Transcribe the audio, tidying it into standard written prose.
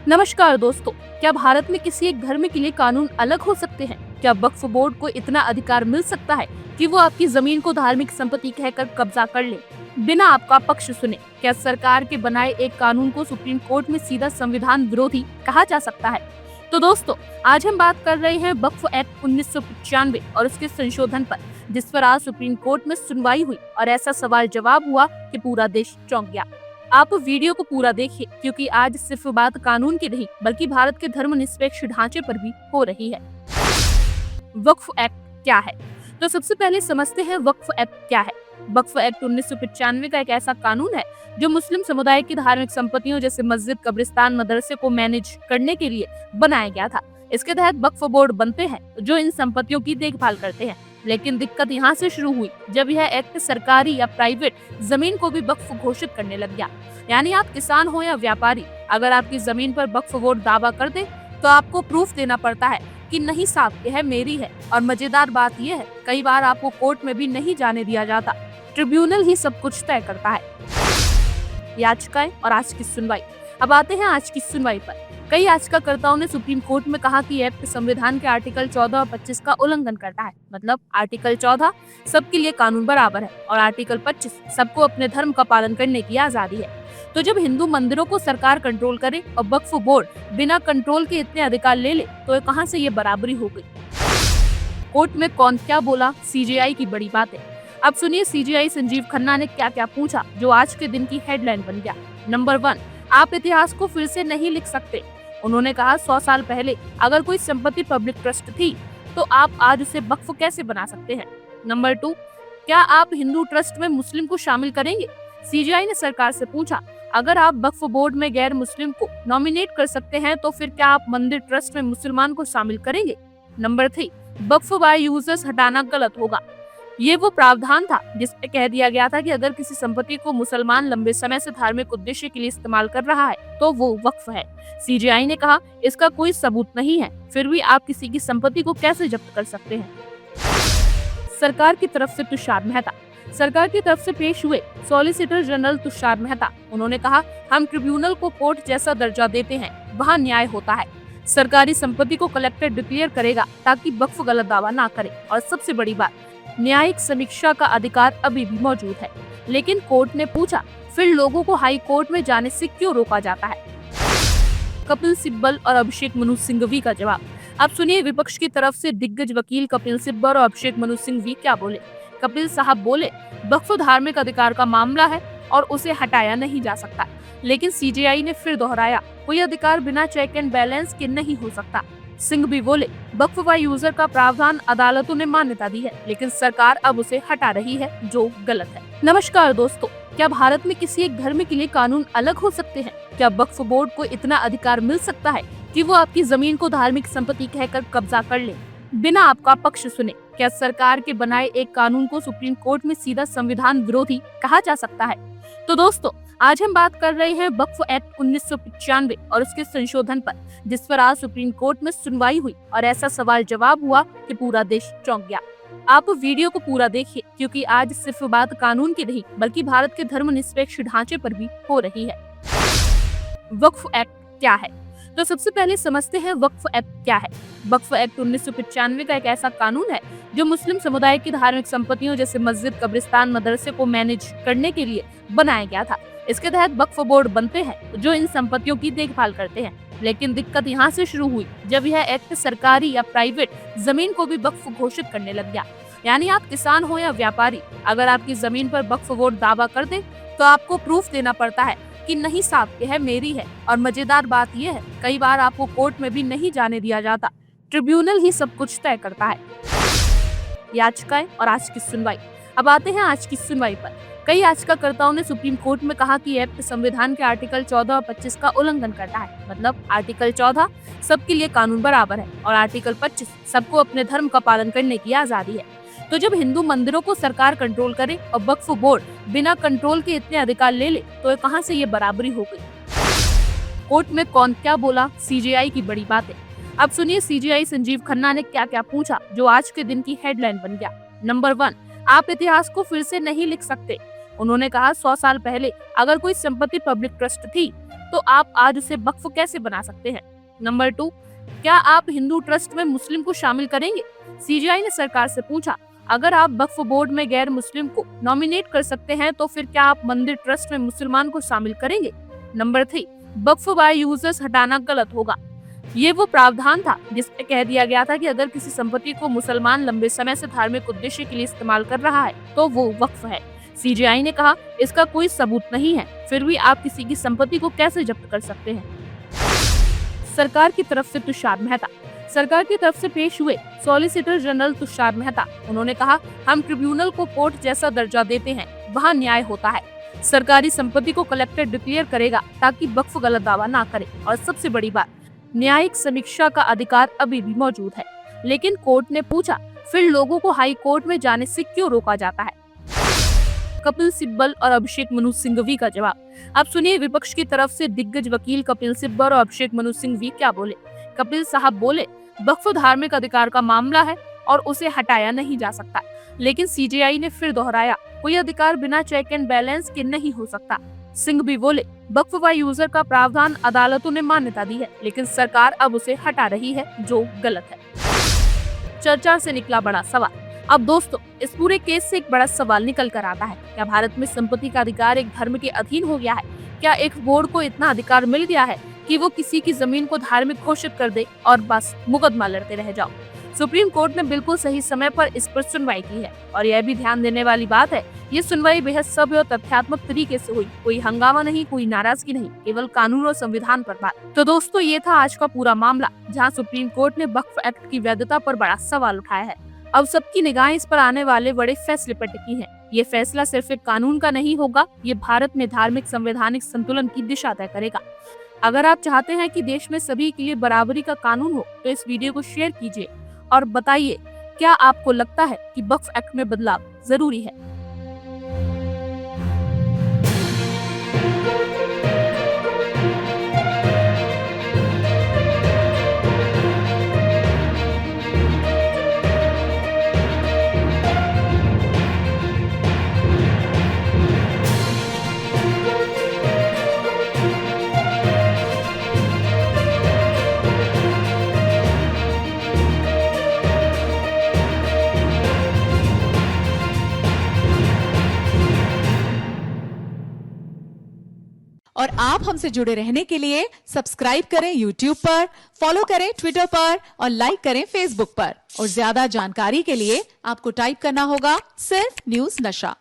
नमस्कार दोस्तों, क्या भारत में किसी एक धर्म के लिए कानून अलग हो सकते हैं? क्या वक्फ बोर्ड को इतना अधिकार मिल सकता है कि वो आपकी जमीन को धार्मिक संपत्ति कहकर कब्जा कर ले बिना आपका पक्ष सुने? क्या सरकार के बनाए एक कानून को सुप्रीम कोर्ट में सीधा संविधान विरोधी कहा जा सकता है? तो दोस्तों, आज हम बात कर रहे हैं वक्फ एक्ट 1995 और उसके संशोधन पर, जिस पर आज सुप्रीम कोर्ट में सुनवाई हुई और ऐसा सवाल जवाब हुआ कि पूरा देश चौंक गया। आप वीडियो को पूरा देखिए, क्योंकि आज सिर्फ बात कानून की नहीं बल्कि भारत के धर्मनिरपेक्ष ढांचे पर भी हो रही है। वक्फ एक्ट क्या है? तो सबसे पहले समझते हैं वक्फ एक्ट क्या है। वक्फ एक्ट 1995 का एक ऐसा कानून है जो मुस्लिम समुदाय की धार्मिक संपत्तियों जैसे मस्जिद, कब्रिस्तान, मदरसे को मैनेज करने के लिए बनाया गया था। इसके तहत वक्फ बोर्ड बनते हैं जो इन संपत्तियों की देखभाल करते हैं। लेकिन दिक्कत यहाँ से शुरू हुई जब यह एक्ट सरकारी या प्राइवेट जमीन को भी वक्फ घोषित करने लग गया। यानी आप किसान हो या व्यापारी, अगर आपकी जमीन पर वक्फ बोर्ड दावा कर दे तो आपको प्रूफ देना पड़ता है कि नहीं साहब, यह मेरी है। और मजेदार बात यह है, कई बार आपको कोर्ट में भी नहीं जाने दिया जाता, ट्रिब्यूनल ही सब कुछ तय करता है। याचिकाएं और आज की सुनवाई। अब आते हैं आज की सुनवाई पर। कई याचिकाकर्ताओं ने सुप्रीम कोर्ट में कहा कि एक्ट संविधान के आर्टिकल 14 और 25 का उल्लंघन करता है। मतलब आर्टिकल 14 सबके लिए कानून बराबर है और आर्टिकल 25 सबको अपने धर्म का पालन करने की आजादी है। तो जब हिंदू मंदिरों को सरकार कंट्रोल करे और वक्फ बोर्ड बिना कंट्रोल के इतने अधिकार ले ले, तो कहां से ये बराबरी हो गई? कोर्ट में कौन क्या बोला, सीजेआई की बड़ी बातें। अब सुनिए सीजेआई संजीव खन्ना ने क्या क्या पूछा जो आज के दिन की हेडलाइन बन गया। नंबर 1, आप इतिहास को फिर से नहीं लिख सकते। उन्होंने कहा 100 साल पहले अगर कोई संपत्ति पब्लिक ट्रस्ट थी तो आप आज उसे वक्फ कैसे बना सकते हैं? नंबर 2, क्या आप हिंदू ट्रस्ट में मुस्लिम को शामिल करेंगे? सीजीआई ने सरकार से पूछा, अगर आप वक्फ बोर्ड में गैर मुस्लिम को नॉमिनेट कर सकते हैं तो फिर क्या आप मंदिर ट्रस्ट में मुसलमान को शामिल करेंगे? नंबर 3, वक्फ बाय यूजर्स हटाना गलत होगा। ये वो प्रावधान था जिसमें कह दिया गया था कि अगर किसी संपत्ति को मुसलमान लंबे समय से धार्मिक उद्देश्य के लिए इस्तेमाल कर रहा है तो वो वक्फ है। सीजीआई ने कहा इसका कोई सबूत नहीं है, फिर भी आप किसी की संपत्ति को कैसे जब्त कर सकते हैं? सरकार की तरफ से तुषार मेहता। सरकार की तरफ से पेश हुए सॉलिसिटर जनरल तुषार मेहता। उन्होंने कहा, हम ट्रिब्यूनल को कोर्ट जैसा दर्जा देते हैं, वहाँ न्याय होता है। सरकारी संपत्ति को कलेक्टर डिक्लेयर करेगा ताकि वक्फ गलत दावा ना करे। और सबसे बड़ी बात, न्यायिक समीक्षा का अधिकार अभी भी मौजूद है। लेकिन कोर्ट ने पूछा, फिर लोगों को हाई कोर्ट में जाने से क्यों रोका जाता है? कपिल सिब्बल और अभिषेक मनु सिंघवी का जवाब। अब सुनिए विपक्ष की तरफ से दिग्गज वकील कपिल सिब्बल और अभिषेक मनु सिंघवी क्या बोले। कपिल साहब बोले, वक्फ धार्मिक अधिकार का मामला है और उसे हटाया नहीं जा सकता। लेकिन सीजेआई ने फिर दोहराया, कोई अधिकार बिना चेक एंड बैलेंस के नहीं हो सकता। सिंघवी बोले, वक्फ बाय यूजर का प्रावधान अदालतों ने मान्यता दी है, लेकिन सरकार अब उसे हटा रही है, जो गलत है। नमस्कार दोस्तों, क्या भारत में किसी एक धर्म के लिए कानून अलग हो सकते हैं? क्या वक्फ बोर्ड को इतना अधिकार मिल सकता है कि वो आपकी जमीन को धार्मिक संपत्ति कहकर कब्जा कर ले बिना आपका पक्ष सुने? क्या सरकार के बनाए एक कानून को सुप्रीम कोर्ट में सीधा संविधान विरोधी कहा जा सकता है? तो दोस्तों, आज हम बात कर रहे हैं वक्फ एक्ट 1995 और उसके संशोधन पर, जिस पर आज सुप्रीम कोर्ट में सुनवाई हुई और ऐसा सवाल जवाब हुआ कि पूरा देश चौंक गया। आप वीडियो को पूरा देखिए, क्योंकि आज सिर्फ बात कानून की नहीं बल्कि भारत के धर्मनिरपेक्ष ढांचे पर भी हो रही है। वक्फ एक्ट क्या है? तो सबसे पहले समझते हैं वक्फ एक्ट क्या है। वक्फ एक्ट 1995 का एक ऐसा कानून है जो मुस्लिम समुदाय की धार्मिक संपत्तियों जैसे मस्जिद, कब्रिस्तान, मदरसे को मैनेज करने के लिए बनाया गया था। इसके तहत वक्फ बोर्ड बनते हैं जो इन संपत्तियों की देखभाल करते हैं। लेकिन दिक्कत यहाँ से शुरू हुई जब यह एक्ट सरकारी या प्राइवेट जमीन को भी वक्फ घोषित करने लग गया। यानी आप किसान हो या व्यापारी, अगर आपकी जमीन पर वक्फ बोर्ड दावा कर दे तो आपको प्रूफ देना पड़ता है कि नहीं साहब, यह मेरी है। और मजेदार बात यह है, कई बार आपको कोर्ट में भी नहीं जाने दिया जाता, ट्रिब्यूनल ही सब कुछ तय करता है। याचिकाएं और आज की सुनवाई। अब आते हैं आज की सुनवाई पर। कई याचिकाकर्ताओं ने सुप्रीम कोर्ट में कहा कि एक्ट संविधान के आर्टिकल 14 और 25 का उल्लंघन करता है। मतलब आर्टिकल 14 सबके लिए कानून बराबर है और आर्टिकल 25 सबको अपने धर्म का पालन करने की आजादी है। तो जब हिंदू मंदिरों को सरकार कंट्रोल करे और वक्फ बोर्ड बिना कंट्रोल के इतने अधिकार ले ले, तो कहां से ये बराबरी हो गई? कोर्ट में कौन क्या बोला, सीजेआई की बड़ी बातें। अब सुनिए सीजेआई संजीव खन्ना ने क्या क्या पूछा जो आज के दिन की हेडलाइन बन गया। नंबर 1, आप इतिहास को फिर से नहीं लिख सकते। उन्होंने कहा 100 साल पहले अगर कोई संपत्ति पब्लिक ट्रस्ट थी तो आप आज उसे वक्फ कैसे बना सकते हैं। नंबर 2, क्या आप हिंदू ट्रस्ट में मुस्लिम को शामिल करेंगे? सीजीआई ने सरकार से पूछा, अगर आप वक्फ बोर्ड में गैर मुस्लिम को नॉमिनेट कर सकते हैं तो फिर क्या आप मंदिर ट्रस्ट में मुसलमान को शामिल करेंगे? नंबर 3, वक्फ बाय यूजर्स हटाना गलत होगा। ये वो प्रावधान था जिसमें कह दिया गया था कि अगर किसी संपत्ति को मुसलमान लंबे समय से धार्मिक उद्देश्य के लिए इस्तेमाल कर रहा है तो वो वक्फ है। सीजीआई ने कहा, इसका कोई सबूत नहीं है, फिर भी आप किसी की संपत्ति को कैसे जब्त कर सकते हैं। सरकार की तरफ से तुषार मेहता। सरकार की तरफ से पेश हुए सॉलिसिटर जनरल तुषार मेहता। उन्होंने कहा, हम ट्रिब्यूनल को कोर्ट जैसा दर्जा देते हैं, वहाँ न्याय होता है। सरकारी संपत्ति को कलेक्टर डिक्लेयर करेगा ताकि वक्फ गलत दावा ना करे। और सबसे बड़ी बात, न्यायिक समीक्षा का अधिकार अभी भी मौजूद है। लेकिन कोर्ट ने पूछा, फिर लोगों को हाई कोर्ट में जाने से क्यों रोका जाता है? कपिल सिब्बल और अभिषेक मनु सिंघवी का जवाब। अब सुनिए विपक्ष की तरफ से दिग्गज वकील कपिल सिब्बल और अभिषेक मनु सिंघवी क्या बोले। कपिल साहब बोले, वक्फ धार्मिक अधिकार का मामला है और उसे हटाया नहीं जा सकता। लेकिन सीजीआई ने फिर दोहराया, कोई अधिकार बिना चेक एंड बैलेंस के नहीं हो सकता। सिंघवी बोले, वक्फ बाय यूजर का प्रावधान अदालतों ने मान्यता दी है, लेकिन सरकार अब उसे हटा रही है, जो गलत है। चर्चा से निकला बड़ा सवाल। अब दोस्तों, इस पूरे केस से एक बड़ा सवाल निकल कर आता है, क्या भारत में संपत्ति का अधिकार एक धर्म के अधीन हो गया है? क्या एक बोर्ड को इतना अधिकार मिल गया है कि वो किसी की जमीन को धार्मिक घोषित कर दे और बस मुकदमा लड़ते रह जाओ? सुप्रीम कोर्ट ने बिल्कुल सही समय पर इस पर सुनवाई की है और यह भी ध्यान देने वाली बात है, ये सुनवाई बेहद सभ्य और तथ्यात्मक तरीके से हुई। कोई हंगामा नहीं, कोई नाराजगी नहीं, केवल कानून और संविधान पर बात। तो दोस्तों, ये था आज का पूरा मामला जहाँ सुप्रीम कोर्ट ने वक्फ एक्ट की वैधता पर बड़ा सवाल उठाया है। अब सबकी निगाहें इस पर आने वाले बड़े फैसले पर टिकी हैं। ये फैसला सिर्फ एक कानून का नहीं होगा, ये भारत में धार्मिक संवैधानिक संतुलन की दिशा तय करेगा। अगर आप चाहते हैं कि देश में सभी के लिए बराबरी का कानून हो तो इस वीडियो को शेयर कीजिए और बताइए, क्या आपको लगता है कि वक्फ एक्ट में बदलाव जरूरी है? और आप हमसे जुड़े रहने के लिए सब्सक्राइब करें YouTube पर, फॉलो करें Twitter पर और लाइक करें Facebook पर। और ज्यादा जानकारी के लिए आपको टाइप करना होगा सिर्फ न्यूज़ नशा।